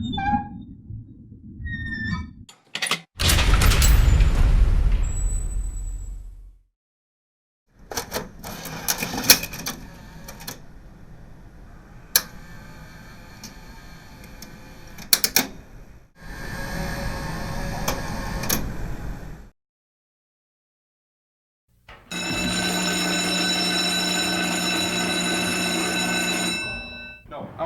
I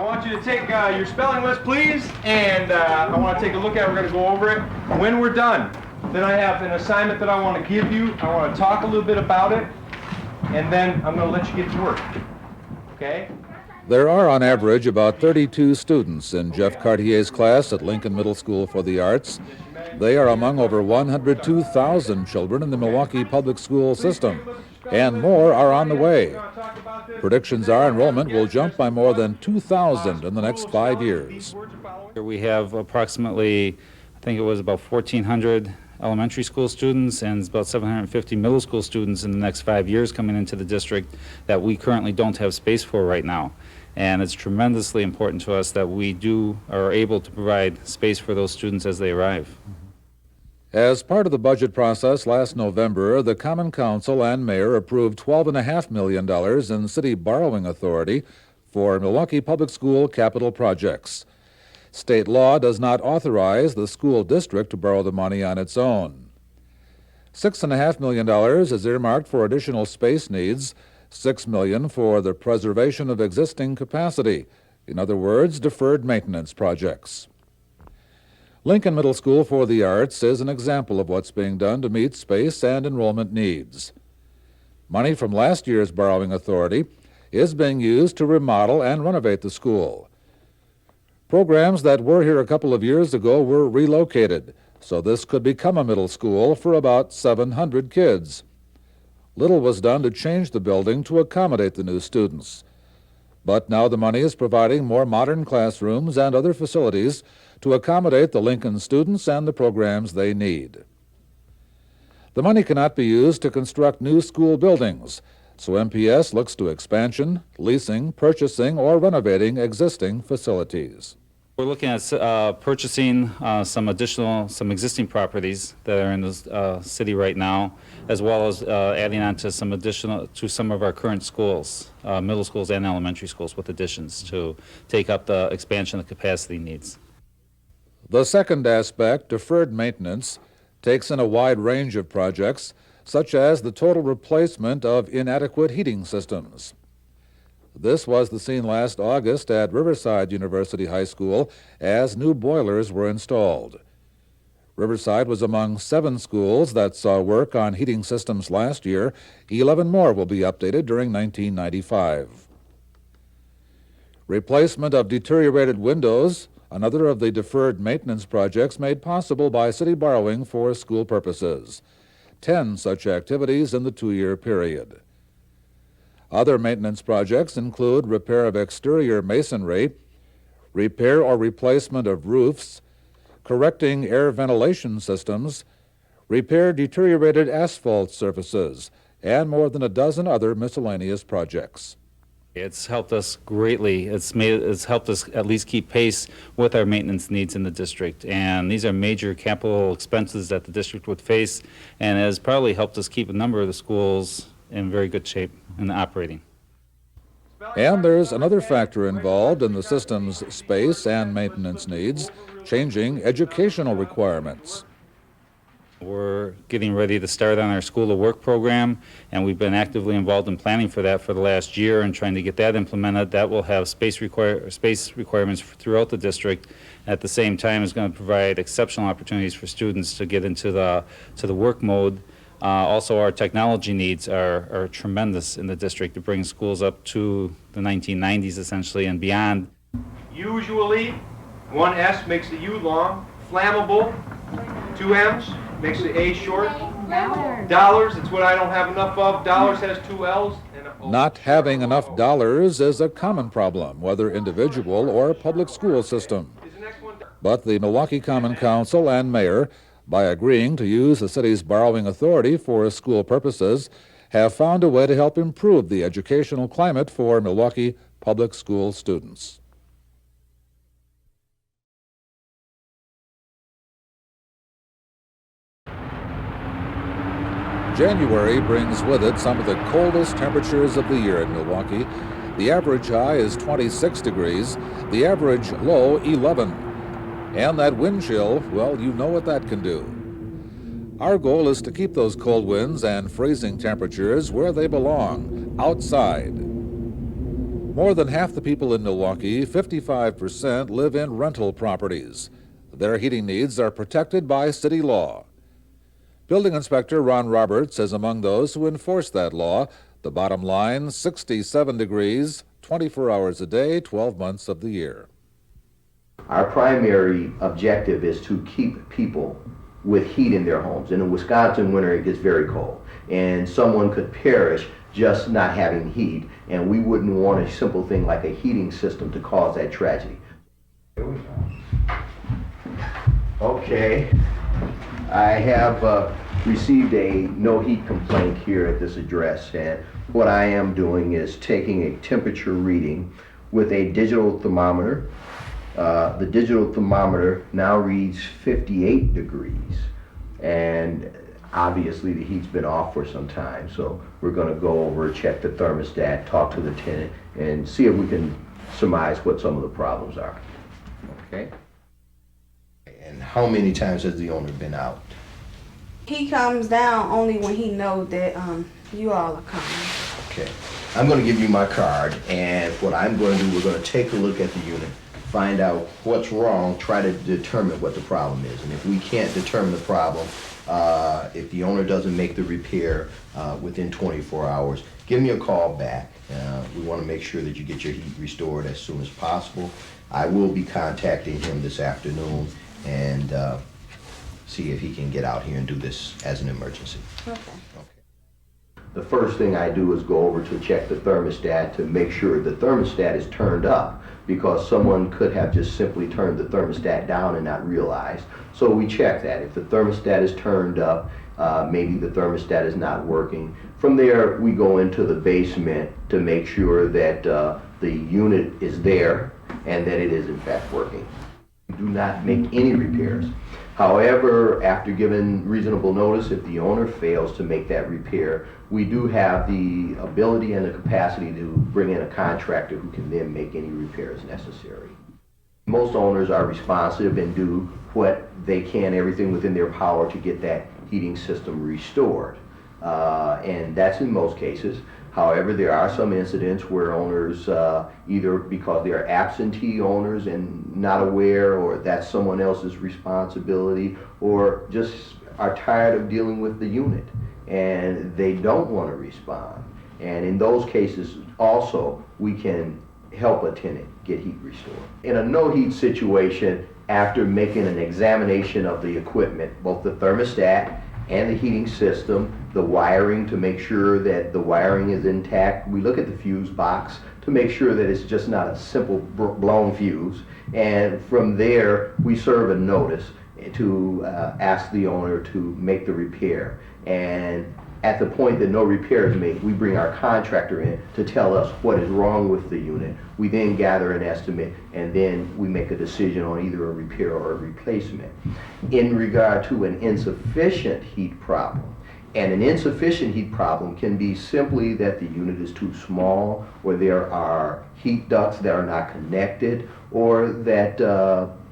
want you to take your spelling list, please, and I want to take a look at it. We're going to go over it. When we're done, then I have an assignment that I want to give you. I want to talk a little bit about it, and then I'm going to let you get to work. Okay? There are on average about 32 students in Jeff Cartier's class at Lincoln Middle School for the Arts. They are among over 102,000 children in the Milwaukee public school system, and more are on the way. Predictions are enrollment will jump by more than 2,000 in the next 5 years. We have approximately, I think it was about 1,400 elementary school students and about 750 middle school students in the next 5 years coming into the district that we currently don't have space for right now. And it's tremendously important to us that we are able to provide space for those students as they arrive. As part of the budget process last November, the Common Council and Mayor approved $12.5 million in city borrowing authority for Milwaukee Public School capital projects. State law does not authorize the school district to borrow the money on its own. $6.5 million is earmarked for additional space needs, $6 million for the preservation of existing capacity, in other words, deferred maintenance projects. Lincoln Middle School for the Arts is an example of what's being done to meet space and enrollment needs. Money from last year's borrowing authority is being used to remodel and renovate the school. Programs that were here a couple of years ago were relocated, so this could become a middle school for about 700 kids. Little was done to change the building to accommodate the new students. But now the money is providing more modern classrooms and other facilities to accommodate the Lincoln students and the programs they need. The money cannot be used to construct new school buildings, so MPS looks to expansion, leasing, purchasing, or renovating existing facilities. We're looking at purchasing some existing properties that are in the city right now, as well as adding on to some of our current schools, middle schools and elementary schools, with additions to take up the expansion of capacity needs. The second aspect, deferred maintenance, takes in a wide range of projects, such as the total replacement of inadequate heating systems. This was the scene last August at Riverside University High School as new boilers were installed. Riverside was among 7 schools that saw work on heating systems last year. 11 more will be updated during 1995. Replacement of deteriorated windows, another of the deferred maintenance projects made possible by city borrowing for school purposes. 10 such activities in the 2-year period. Other maintenance projects include repair of exterior masonry, repair or replacement of roofs, correcting air ventilation systems, repair deteriorated asphalt surfaces, and more than a dozen other miscellaneous projects. It's helped us greatly. It's helped us at least keep pace with our maintenance needs in the district. And these are major capital expenses that the district would face, and has probably helped us keep a number of the schools in very good shape and operating. And there's another factor involved in the system's space and maintenance needs, changing educational requirements. We're getting ready to start on our School to Work program, and we've been actively involved in planning for that for the last year and trying to get that implemented. That will have space requirements throughout the district. At the same time, is going to provide exceptional opportunities for students to get into the work mode. Also, our technology needs are tremendous in the district to bring schools up to the 1990s essentially and beyond. Usually, one S makes the U long. Flammable, 2 M's makes the A short. Dollars, it's what I don't have enough of. Dollars has 2 L's. Not having enough dollars is a common problem, whether individual or public school system. But the Milwaukee Common Council and Mayor, by agreeing to use the city's borrowing authority for school purposes, have found a way to help improve the educational climate for Milwaukee public school students. January brings with it some of the coldest temperatures of the year in Milwaukee. The average high is 26 degrees, the average low 11. And that wind chill, well, you know what that can do. Our goal is to keep those cold winds and freezing temperatures where they belong, outside. More than half the people in Milwaukee, 55%, live in rental properties. Their heating needs are protected by city law. Building Inspector Ron Roberts is among those who enforce that law. The bottom line, 67 degrees, 24 hours a day, 12 months of the year. Our primary objective is to keep people with heat in their homes. In the Wisconsin winter, it gets very cold, and someone could perish just not having heat, and we wouldn't want a simple thing like a heating system to cause that tragedy. Okay, I have received a no heat complaint here at this address, and what I am doing is taking a temperature reading with a digital thermometer. The digital thermometer now reads 58 degrees, and obviously the heat's been off for some time, so we're going to go over, check the thermostat, talk to the tenant, and see if we can surmise what some of the problems are. Okay? And how many times has the owner been out? He comes down only when he knows that you all are coming. Okay. I'm going to give you my card, and what I'm going to do, we're going to take a look at the unit, find out what's wrong, try to determine what the problem is. And if we can't determine the problem, if the owner doesn't make the repair within 24 hours, give me a call back. We want to make sure that you get your heat restored as soon as possible. I will be contacting him this afternoon and see if he can get out here and do this as an emergency. Okay. The first thing I do is go over to check the thermostat to make sure the thermostat is turned up, because someone could have just simply turned the thermostat down and not realized. So we check that. If the thermostat is turned up, maybe the thermostat is not working. From there, we go into the basement to make sure that the unit is there and that it is in fact working. We do not make any repairs. However, after given reasonable notice, if the owner fails to make that repair, we do have the ability and the capacity to bring in a contractor who can then make any repairs necessary. Most owners are responsive and do what they can, everything within their power, to get that heating system restored. And that's in most cases. However, there are some incidents where owners, either because they are absentee owners and not aware, or that's someone else's responsibility, or just are tired of dealing with the unit and they don't want to respond. And in those cases also, we can help a tenant get heat restored. In a no heat situation, after making an examination of the equipment, both the thermostat and the heating system, the wiring to make sure that the wiring is intact. We look at the fuse box to make sure that it's just not a simple blown fuse. And from there, we serve a notice to ask the owner to make the repair. And at the point that no repair is made, we bring our contractor in to tell us what is wrong with the unit. We then gather an estimate, and then we make a decision on either a repair or a replacement. In regard to an insufficient heat problem, and an insufficient heat problem can be simply that the unit is too small, or there are heat ducts that are not connected, or that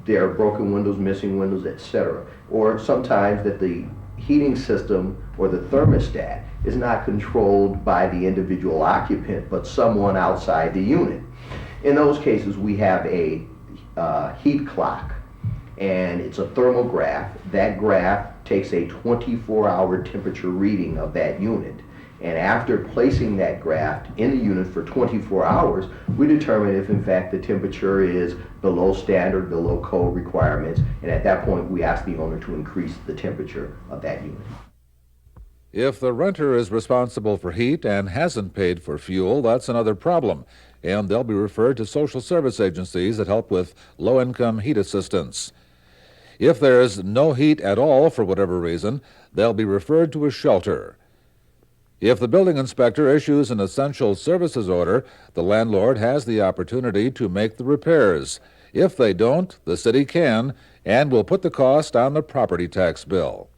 there are broken windows, missing windows, etc. Or sometimes that the heating system or the thermostat is not controlled by the individual occupant, but someone outside the unit. In those cases, we have a heat clock, and it's a thermal graph. That graph takes a 24-hour temperature reading of that unit. And after placing that graph in the unit for 24 hours, we determine if in fact the temperature is below standard, below code requirements, and at that point we ask the owner to increase the temperature of that unit. If the renter is responsible for heat and hasn't paid for fuel, that's another problem, and they'll be referred to social service agencies that help with low-income heat assistance. If there's no heat at all for whatever reason, they'll be referred to a shelter. If the building inspector issues an essential services order, the landlord has the opportunity to make the repairs. If they don't, the city can and will put the cost on the property tax bill.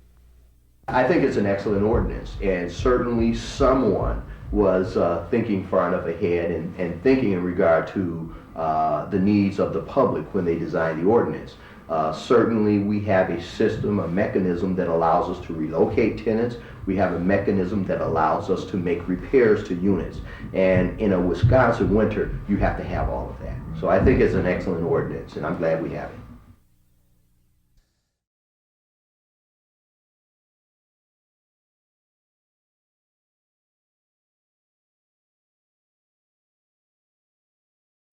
I think it's an excellent ordinance, and certainly someone was thinking far enough ahead and thinking in regard to the needs of the public when they designed the ordinance. Certainly we have a system, a mechanism that allows us to relocate tenants. We have a mechanism that allows us to make repairs to units. And in a Wisconsin winter, you have to have all of that. So I think it's an excellent ordinance, and I'm glad we have it.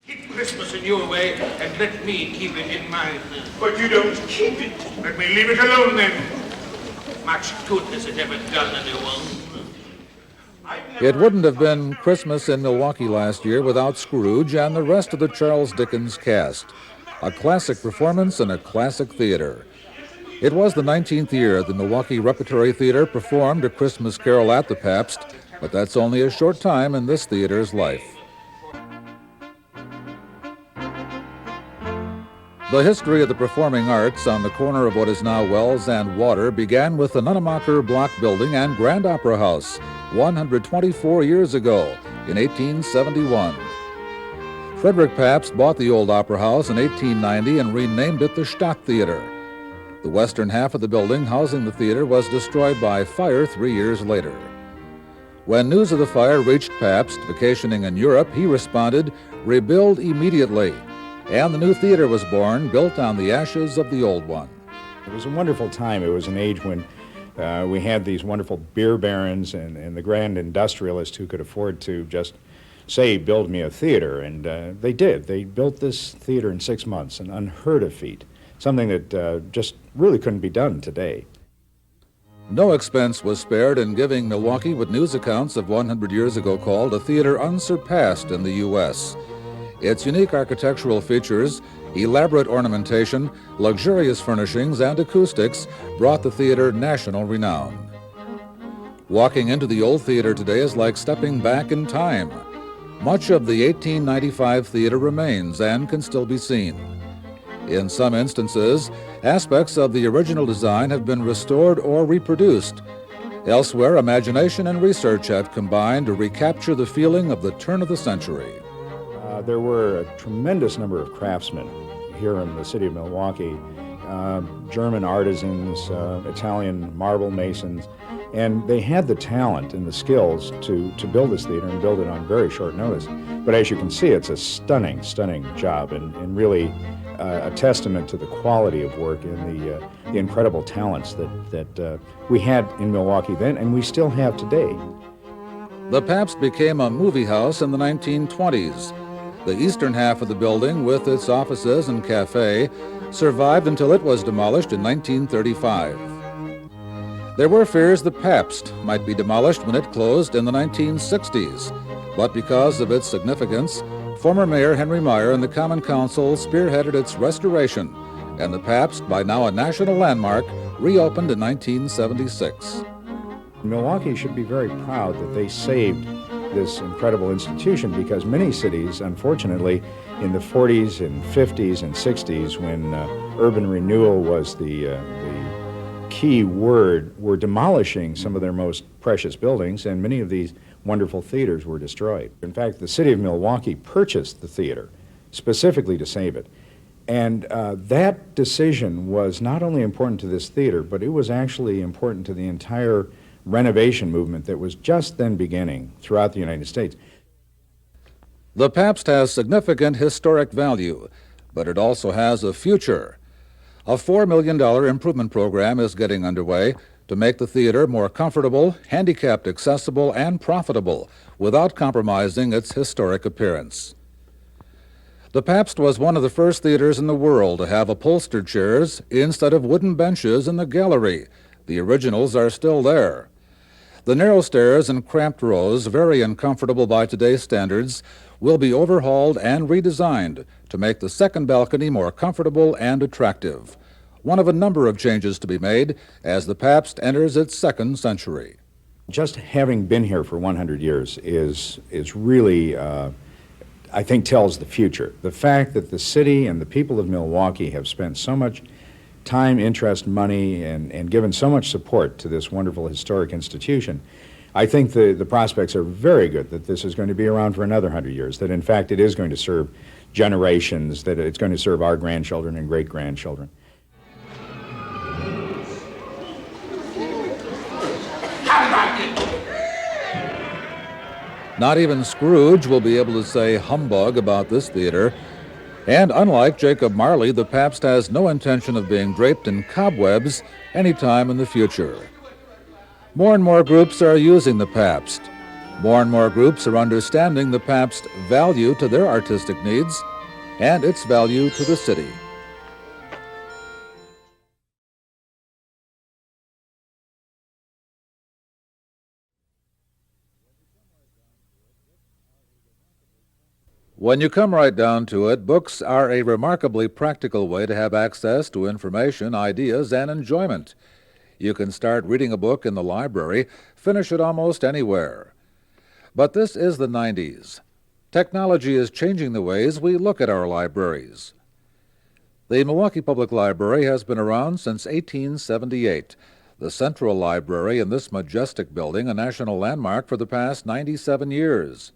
Keep Christmas in your way and let me keep it in mine. But you don't keep it. Let me leave it alone then. Much good has it ever done anyone? It wouldn't have been Christmas in Milwaukee last year without Scrooge and the rest of the Charles Dickens cast. A classic performance in a classic theater. It was the 19th year the Milwaukee Repertory Theater performed A Christmas Carol at the Pabst, but that's only a short time in this theater's life. The history of the performing arts on the corner of what is now Wells and Water began with the Nunnemacher Block Building and Grand Opera House 124 years ago in 1871. Frederick Pabst bought the old Opera House in 1890 and renamed it the Stadt Theater. The western half of the building housing the theater was destroyed by fire 3 years later. When news of the fire reached Pabst, vacationing in Europe, he responded, "Rebuild immediately." And the new theater was born, built on the ashes of the old one. It was a wonderful time. It was an age when we had these wonderful beer barons and the grand industrialists who could afford to just say, build me a theater. And they did. They built this theater in 6 months, an unheard of feat, something that just really couldn't be done today. No expense was spared in giving Milwaukee what news accounts of 100 years ago called a theater unsurpassed in the U.S. Its unique architectural features, elaborate ornamentation, luxurious furnishings, and acoustics brought the theater national renown. Walking into the old theater today is like stepping back in time. Much of the 1895 theater remains and can still be seen. In some instances, aspects of the original design have been restored or reproduced. Elsewhere, imagination and research have combined to recapture the feeling of the turn of the century. There were a tremendous number of craftsmen here in the city of Milwaukee, German artisans, Italian marble masons, and they had the talent and the skills to build this theater and build it on very short notice. But as you can see, it's a stunning, stunning job and really a testament to the quality of work and the incredible talents that we had in Milwaukee then and we still have today. The Pabst became a movie house in the 1920s. The eastern half of the building, with its offices and cafe, survived until it was demolished in 1935. There were fears the Pabst might be demolished when it closed in the 1960s, but because of its significance, former Mayor Henry Meyer and the Common Council spearheaded its restoration, and the Pabst, by now a national landmark, reopened in 1976. Milwaukee should be very proud that they saved this incredible institution because many cities, unfortunately, in the 40s and 50s and 60s, when urban renewal was the key word, were demolishing some of their most precious buildings, and many of these wonderful theaters were destroyed. In fact, the city of Milwaukee purchased the theater specifically to save it. And that decision was not only important to this theater, but it was actually important to the entire renovation movement that was just then beginning throughout the United States. The Pabst has significant historic value, but it also has a future. A $4 million improvement program is getting underway to make the theater more comfortable, handicapped accessible, and profitable without compromising its historic appearance. The Pabst was one of the first theaters in the world to have upholstered chairs instead of wooden benches in the gallery. The originals are still there. The narrow stairs and cramped rows, very uncomfortable by today's standards, will be overhauled and redesigned to make the second balcony more comfortable and attractive. One of a number of changes to be made as the Pabst enters its second century. Just having been here for 100 years is really, I think, tells the future. The fact that the city and the people of Milwaukee have spent so much time, interest, money, and given so much support to this wonderful historic institution, I think the prospects are very good that this is going to be around for another 100 years, that in fact it is going to serve generations, that it's going to serve our grandchildren and great-grandchildren. Not even Scrooge will be able to say humbug about this theater. And unlike Jacob Marley, the Pabst has no intention of being draped in cobwebs anytime in the future. More and more groups are using the Pabst. More and more groups are understanding the Pabst value to their artistic needs and its value to the city. When you come right down to it, books are a remarkably practical way to have access to information, ideas, and enjoyment. You can start reading a book in the library, finish it almost anywhere. But this is the 90s. Technology is changing the ways we look at our libraries. The Milwaukee Public Library has been around since 1878. The Central Library in this majestic building, a national landmark for the past 97 years.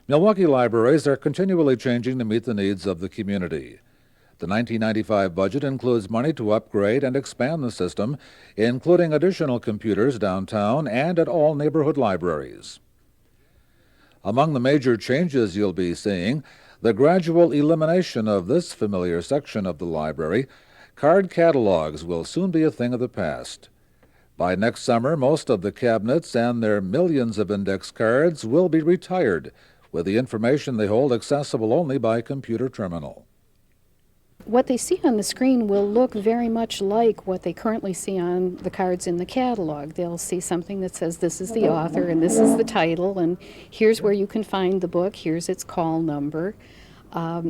Milwaukee libraries are continually changing to meet the needs of the community. The 1995 budget includes money to upgrade and expand the system, including additional computers downtown and at all neighborhood libraries. Among the major changes you'll be seeing, the gradual elimination of this familiar section of the library. Card catalogs will soon be a thing of the past. By next summer, most of the cabinets and their millions of index cards will be retired, with the information they hold accessible only by computer terminal. What they see on the screen will look very much like what they currently see on the cards in the catalog. They'll see something that says this is the author and this is the title and here's where you can find the book, here's its call number.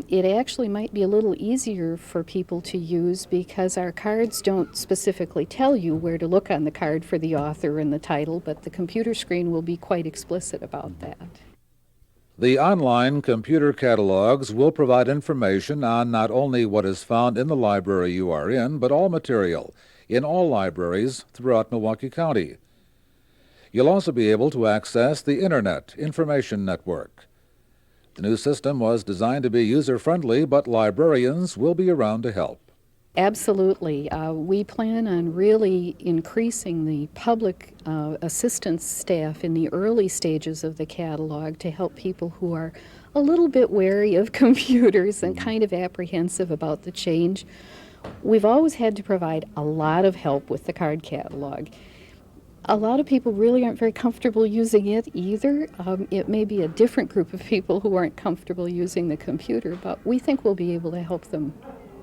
It actually might be a little easier for people to use because our cards don't specifically tell you where to look on the card for the author and the title, but the computer screen will be quite explicit about that. The online computer catalogs will provide information on not only what is found in the library you are in, but all material in all libraries throughout Milwaukee County. You'll also be able to access the Internet Information Network. The new system was designed to be user-friendly, but librarians will be around to help. Absolutely. We plan on really increasing the public assistance staff in the early stages of the catalog to help people who are a little bit wary of computers and kind of apprehensive about the change. We've always had to provide a lot of help with the card catalog. A lot of people really aren't very comfortable using it either. It may be a different group of people who aren't comfortable using the computer, but we think we'll be able to help them.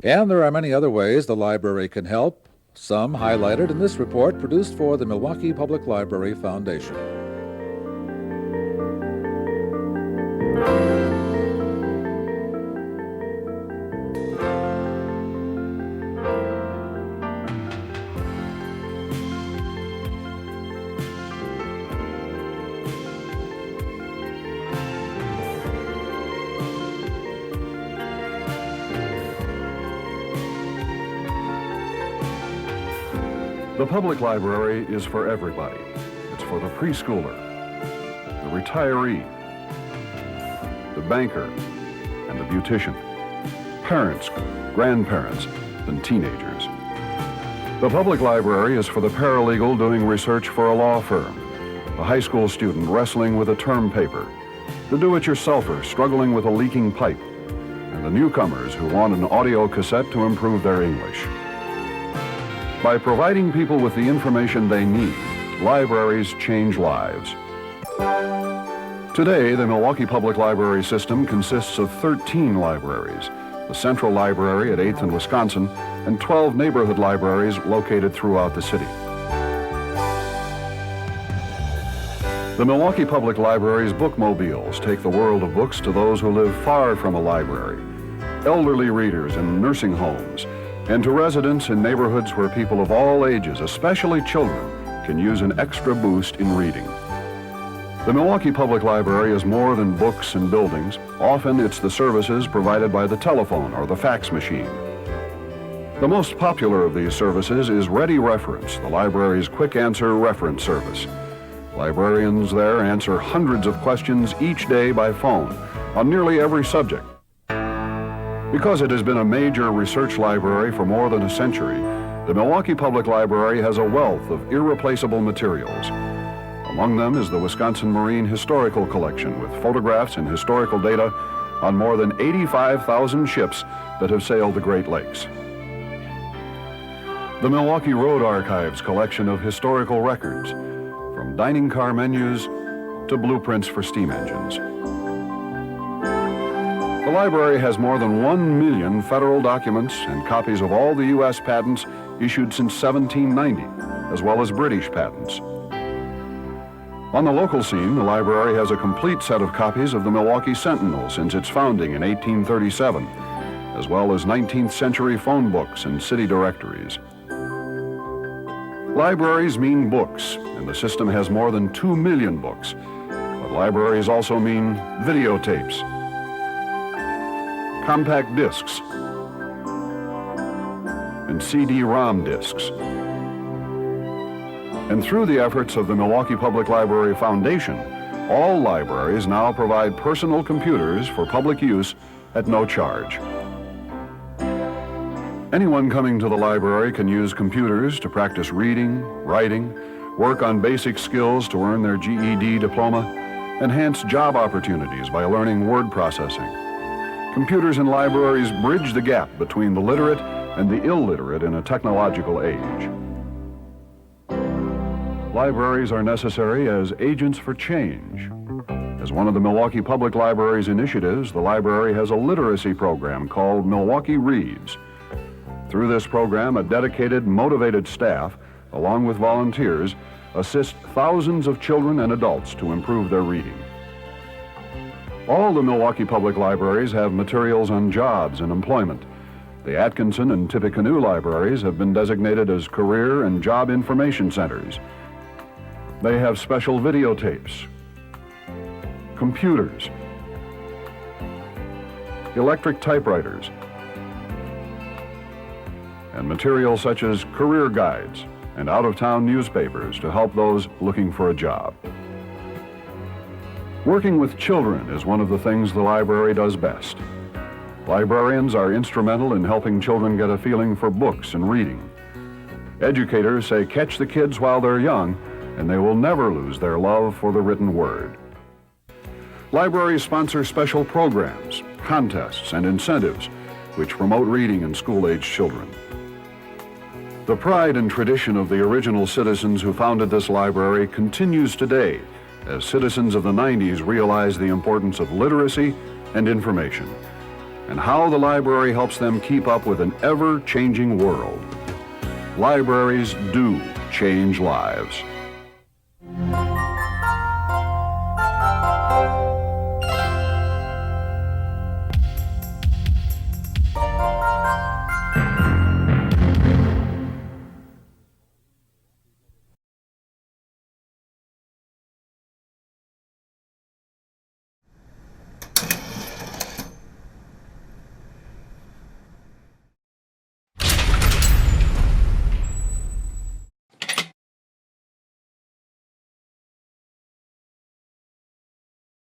And there are many other ways the library can help, some highlighted in this report produced for the Milwaukee Public Library Foundation. The public library is for everybody. It's for the preschooler, the retiree, the banker, and the beautician, parents, grandparents, and teenagers. The public library is for the paralegal doing research for a law firm, the high school student wrestling with a term paper, the do-it-yourselfer struggling with a leaking pipe, and the newcomers who want an audio cassette to improve their English. By providing people with the information they need, libraries change lives. Today, the Milwaukee Public Library system consists of 13 libraries, the Central Library at 8th and Wisconsin, and 12 neighborhood libraries located throughout the city. The Milwaukee Public Library's bookmobiles take the world of books to those who live far from a library, elderly readers in nursing homes, and to residents in neighborhoods where people of all ages, especially children, can use an extra boost in reading. The Milwaukee Public Library is more than books and buildings. Often it's the services provided by the telephone or the fax machine. The most popular of these services is Ready Reference, the library's quick answer reference service. Librarians there answer hundreds of questions each day by phone on nearly every subject. Because it has been a major research library for more than a century, the Milwaukee Public Library has a wealth of irreplaceable materials. Among them is the Wisconsin Marine Historical Collection with photographs and historical data on more than 85,000 ships that have sailed the Great Lakes. The Milwaukee Road Archives collection of historical records, from dining car menus to blueprints for steam engines. The library has more than 1 million federal documents and copies of all the U.S. patents issued since 1790, as well as British patents. On the local scene, the library has a complete set of copies of the Milwaukee Sentinel since its founding in 1837, as well as 19th century phone books and city directories. Libraries mean books, and the system has more than 2 million books. But libraries also mean videotapes, compact discs, and CD-ROM discs. And through the efforts of the Milwaukee Public Library Foundation, all libraries now provide personal computers for public use at no charge. Anyone coming to the library can use computers to practice reading, writing, work on basic skills to earn their GED diploma, enhance job opportunities by learning word processing. Computers in libraries bridge the gap between the literate and the illiterate in a technological age. Libraries are necessary as agents for change. As one of the Milwaukee Public Library's initiatives, the library has a literacy program called Milwaukee Reads. Through this program, a dedicated, motivated staff, along with volunteers, assist thousands of children and adults to improve their reading. All the Milwaukee Public Libraries have materials on jobs and employment. The Atkinson and Tippecanoe libraries have been designated as career and job information centers. They have special videotapes, computers, electric typewriters, and materials such as career guides and out-of-town newspapers to help those looking for a job. Working with children is one of the things the library does best. Librarians are instrumental in helping children get a feeling for books and reading. Educators say catch the kids while they're young, and they will never lose their love for the written word. Libraries sponsor special programs, contests, and incentives which promote reading in school-aged children. The pride and tradition of the original citizens who founded this library continues today as citizens of the 90s realize the importance of literacy and information, and how the library helps them keep up with an ever-changing world. Libraries do change lives.